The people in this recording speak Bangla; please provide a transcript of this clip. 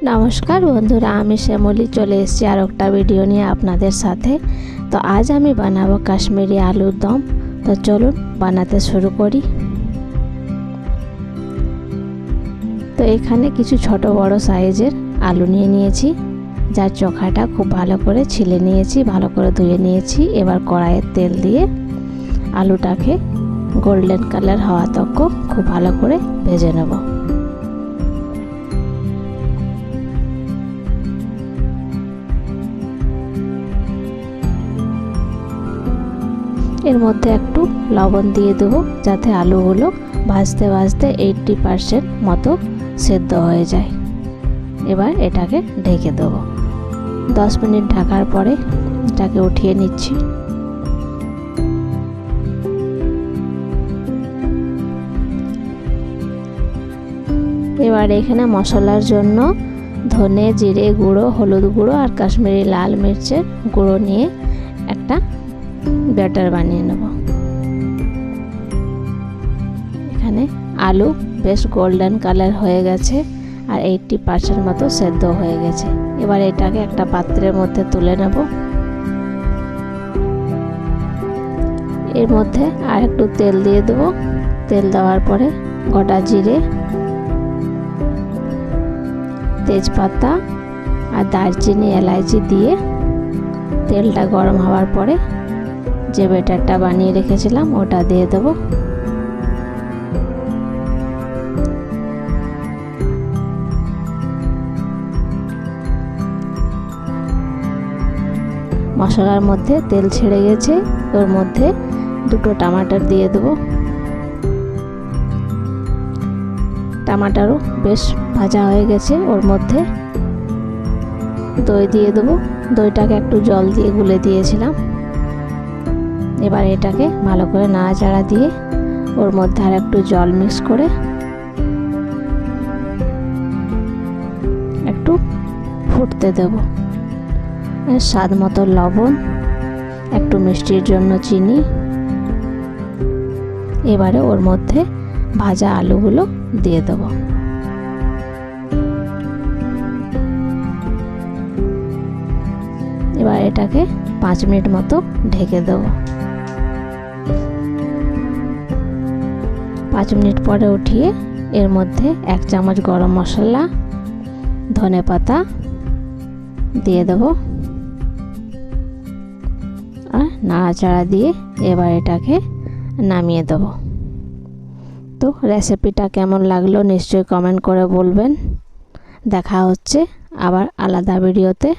নমস্কার বন্ধুরা, আমি শ্যামলী চলে এসেছি আর একটা ভিডিও নিয়ে আপনাদের সাথে। তো আজ আমি বানাবো কাশ্মীরি আলুর দম। তো চলুন বানাতে শুরু করি। তো এখানে কিছু ছোট বড় সাইজের আলু নিয়ে নিয়েছি, যার চোখাটা খুব ভালো করে ছিলে নিয়েছি, ভালো করে ধুয়ে নিয়েছি। এবার কড়াইয়ে তেল দিয়ে আলুটাকে গোল্ডেন কালার হওয়া তক খুব ভালো করে ভেজে নেব। এর মধ্যে একটু লবণ দিয়ে দেবো, যাতে আলুগুলো ভাজতে ভাজতে 80% মতো সেদ্ধ হয়ে যায়। এবার এটাকে ঢেকে দেবো। 10 মিনিট ঢাকার পরে এটাকে উঠিয়ে নিচ্ছি। এবার এখানে মশলার জন্য ধনে, জিরে গুঁড়ো, হলুদ গুঁড়ো আর কাশ্মীরি লাল মির্চের গুঁড়ো নিয়ে একটা ব্যাটার বানিয়ে নেব। এখানে আলু বেশ গোল্ডেন কালার হয়ে গেছে আর 80% মতো সেদ্ধ হয়ে গেছে। এবার এটাকে একটা পাত্রের মধ্যে তুলে নেব। এর মধ্যে আর একটু তেল দিয়ে দেবো। তেল দেওয়ার পরে গোটা জিরে, তেজপাতা আর দারচিনি, এলাচি দিয়ে তেলটা গরম হওয়ার পরে যে ব্যাটারটা বানিয়ে রেখেছিলাম ওটা দিয়ে দেব। মশলার মধ্যে তেল ছেড়ে গেছে, ওর মধ্যে দুটো টমাটার দিয়ে দেব। টমাটারও বেশ ভাজা হয়ে গেছে। ওর মধ্যে দই দিয়ে দেবো। দইটাকে একটু জল দিয়ে গুলে দিয়েছিলাম। এবার এটাকে ভালো করে নাড়াচাড়া দিয়ে ওর মধ্যে আর একটু জল মিক্স করে একটু ফুটতে দেব। স্বাদ মতো লবণ, একটু মিষ্টির জন্য চিনি। এবারে ওর মধ্যে ভাজা আলুগুলো দিয়ে দেব। এবার এটাকে 5 মিনিট মতো ঢেকে দেব। 5 মিনিট পরে উঠিয়ে এর মধ্যে 1 চামচ গরম মশলা, ধনে পাতা দিয়ে দেব আর নাড়াচাড়া দিয়ে এবার এটাকে নামিয়ে দেব। তো রেসিপিটা কেমন লাগলো নিশ্চয়ই কমেন্ট করে বলবেন। দেখা হচ্ছে আবার আলাদা ভিডিওতে।